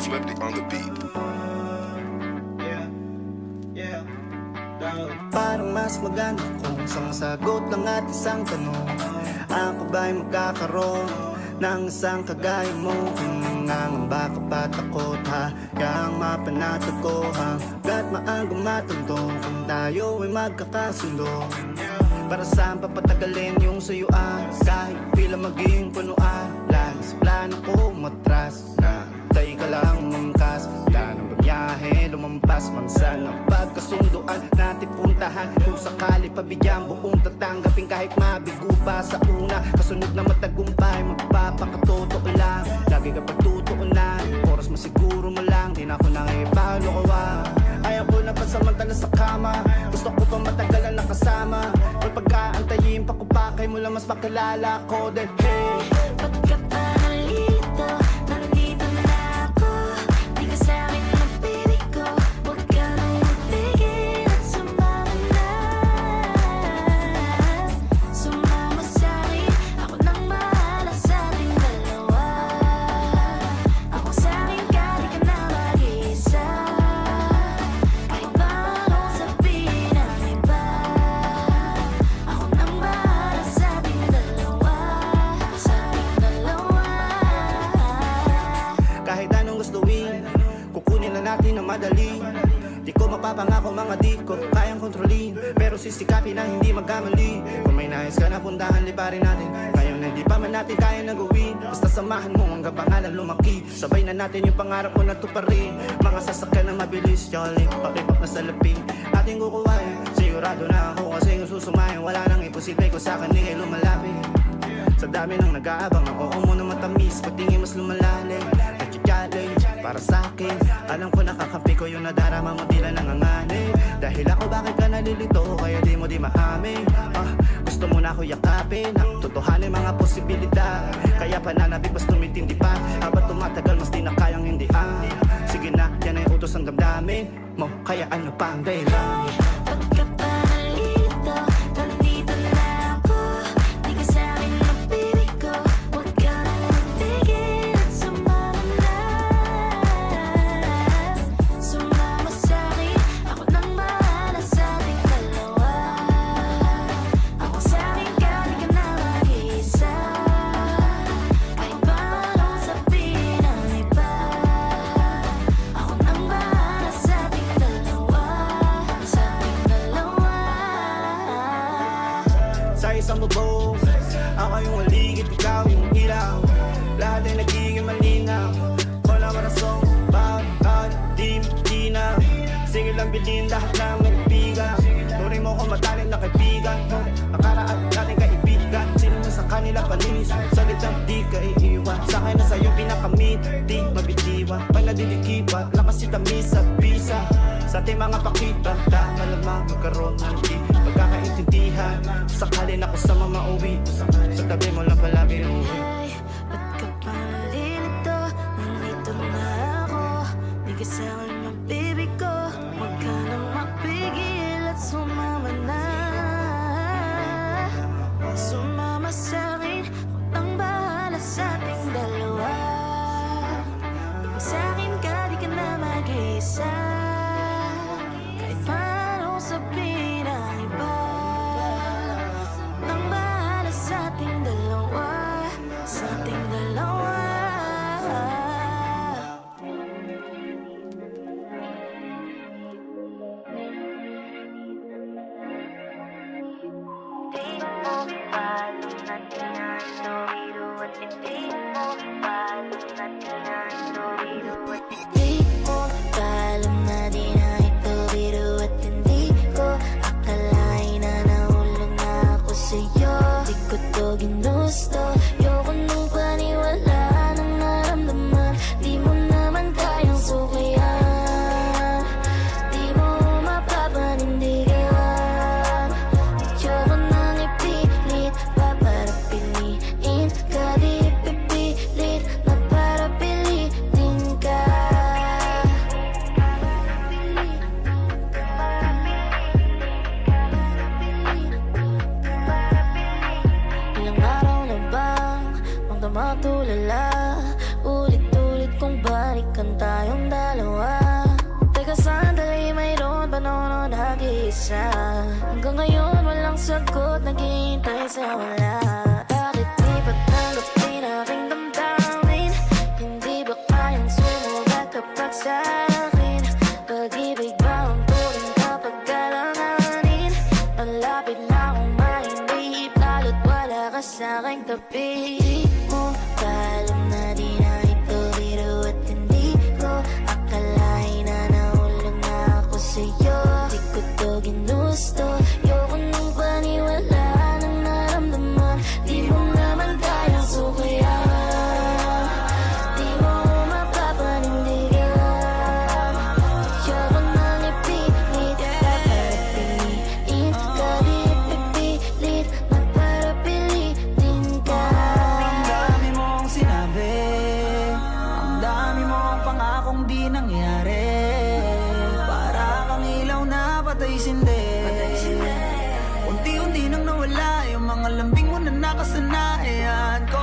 Flippy on the beat. Parang mas maganda kung isang sagot lang at isang tanong. Ako ba'y magkakaroon ng isang kagaya mo? Kung nangangamba ka pa takot ha, kayang mapanatag ko hanggat maagang matundo. Kung tayo ay magkakasundo, para saan papatagalin yung suyuan? Kahit pila maging punuan, lagi sa plano ko matras na tayo ka lang umangkas. Planong babiyahe, lumampas man saan ang pagkasunduan natin puntahan. Kung sakali pabigyan buong tatanggapin kahit mabigo pa sa una. Kasunod na matagumpay, magpapakatotoo lang. Lagi ka pagtutuunan, oras masiguro mo lang. Di na ako nakipaglokohan, ayaw ko na pansamantala sa kama. Gusto ko pa matagalan nakasama. Kung pagkaantayin pa ko pa kay mo lang mas makilala ko. Then hey, pagka pa nalilito, nandito na ako. Di ka sa'kin magpibig ko, huwag ka nang magpigil at sumama na. Sumama sa'kin, ako nang bahala sa ating dalawa. Ako sa'kin ka, di ka na mag-iisa. Kahit pa anong sabihin ng iba, ako nang bahala sa ating dalawa. Sa ating dalawa. kahit anong gustuin, kukunin na natin na madali. Di ko mapapangako mga di ko kayang kontrolin, pero sisikapin na hindi magkamali. Kung may nais ka na puntahan, liparin natin. Ngayon na di pa man natin kaya na gawin, basta samahan mo hanggang pangalan lumaki. Sabay na natin yung pangarap ko na tuparin. Mga sasakyan na mabilis, jolly, pakipap na salapi ating kukuhain. Sigurado na ako kasi yung susumayin. Wala nang imposible ko sa kanila lumalapit. Sa dami nang nag-aabang, ang oo mo na matamis, patingin mas lumalalim. Nag-challenge para sa'kin, alam ko nakakampi ko yung nadarama mo, tila nanganganib. Dahil ako bakit ka nalilito, kaya di mo di maamin. Gusto mo na ako yakapin, totohanin mga posibilidad. Kaya pananabik mas tumitindi pa, habang tumatagal mas di na kayang hindi. Sige na, yan ay utos ang damdamin mo, kaya ano pa ang dahilan? Pagka pa nalilito, nandito na ako. Di ka sa'kin magpibig ko, huwag ka nang magpigil at sumama na. Sumama sa'kin, ako nang bahala sa ating dalawa. Ako sa'kin ka, di ka na mag-iisa. Kahit pa anong sabihin ng iba, ako nang bahala sa ating dalawa. Sa ating dalawa. Sa isang bubong, ako yung maligid, ikaw yung ilaw. Lahat ay nagiging malinaw. Wala marasong, bakit di na. Sige lang bilhin lahat ng kaibigan. Turing mo ko matalim na kaibigan. Nakaraan natin kaibigan. Sino mo sa kanila panis, salitang di ka iiwan. Sa akin na sa'yo pinakamit, di mabitiwan. Pag nadilikipan, lakas si tamis at bisa. Sa ating mga pakibanda, malamang magkaroon ng di pagkakaintindihan. Sakali na ako sa mamauwi, sa tabi mo lang palagi uwi. Ay, ba't ka pa nalilito? Nandito na ako. Di ka sa'kin magpibig ko, huwag ka nang magpigil at sumama na. Sumama sa'kin, ako nang bahala sa ating dalawa. Kung sa'kin ka, di ka na mag-iisa. Kahit pa anong sabihin ng iba, nang bahala sa ating dalawa. Sa ating dalawa. Di mo palo na tinalo, iro at hindi mo palo na tinalo, iro at hindi mo palo na tinalo, iro at hindi ko akalain na nahulog na ako sa'yo. Di ko to ginusto, ayoko nung paniwala ng naramdaman. Di mo naman kayang sukayan, di mo mapapanindigan. Ayoko nang ipilit pa para piliin ka. Di ipipilit na para pilitin ka. Ilang araw na bang magdamatulala, ulit-ulit kong balikan tayo. sagot, naghihintay sa wala. Bakit di ba tanggapin aking damdamin? Hindi ba kayang sumugat kapag sa akin? Pag-ibig ba ang turing kapag kailanganin? Malapit na akong mahindihip, lalo't wala ka sa'king tabi. Di mo ba alam na di na ito biro at hindi ko akalain na nahulog na ako sa'yo? Di ko to ginusto, ayoko nang paniwala ng naramdaman. Di mo naman kayang sukayan, di mo mapapanindigan. Ayoko nang ipilit, papapiliin ka. Di ipipilit, magparapilitin ka. Ang dami mong sinabi, ang dami mong pangakong di nangyari. Para kang ilaw na patay sindi. Unti-unti nang nawala yung mga lambing mo na nakasanayan ko.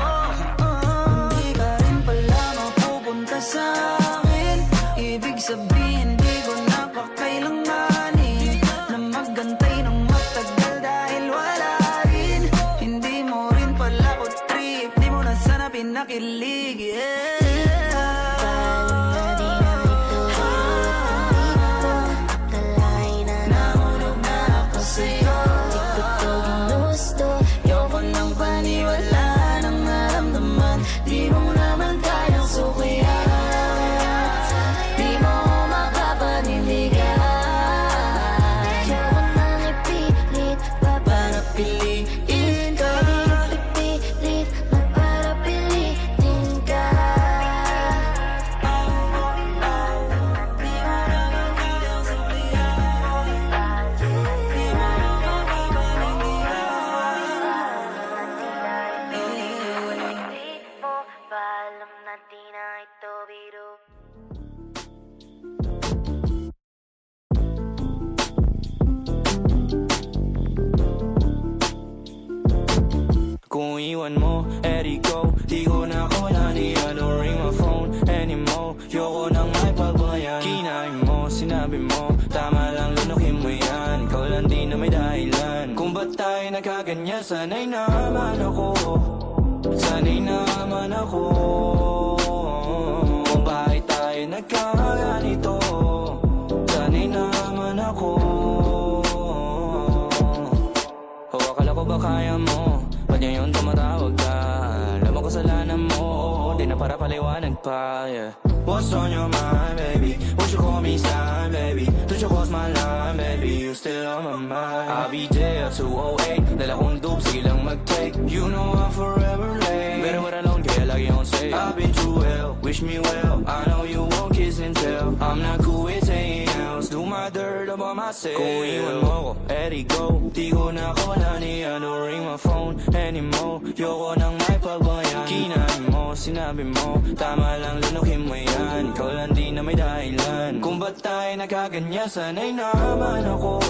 Hindi ka rin pala mapupunta sa akin. Ibig sabihin di ko napakailanganin na maggantay ng matagal dahil wala rin. Hindi mo rin pala ko trip, di mo na sana pinakilig, yeah. Alam na di na ito biro at hindi ko akalain na nahulog na ako sa'yo. Di ko to ginusto, ayoko nang paniwala ng naramdaman. Di mo naman kayang sukayan, di mo mapapanindigan. Ayoko nang ipilit, paparapiliin ka. Di ipipilit, magparapilitin ka. Alam na di na ito biro. Kung iwan mo, edi go. Di ko na wala ni don't ring my phone anymore. Yoko nang may pagbayan. Kinain mo, sinabi mo, tama lang lunukin mo yan. Ikaw lang di na may dahilan. Kung ba't tayo nagkaganyan, sanay naman ako. Sanay naman ako. Kung bakit tayo nagkaganito, sanay naman ako. O akala ko ba kaya mo? Ba't ngayon tumatawag ka? Alam mo kasalanan mo, di na para paliwanag pa, yeah. What's on your mind, baby? Won't you call me sign, baby? Don't you cross my line, baby? You still on my mind. I'll be there 208. Dala kong dope, sige lang mag-take. You know I'm forever late. Better when alone, kaya lagi on safe. I've been through hell, wish me well. I know you won't kiss and tell. I'm not cool with saying else. Do my dirt about myself. Kung iwan mo ko, edi go. Di ko na wala ni don't ring my phone anymore. Yoko nang may pagbayan. Kinain mo, sinabi mo, tama lang lunukin mo yan. Ikaw lang di na may dahilan. Kung ba't tayo nagkaganyan, sanay naman ako.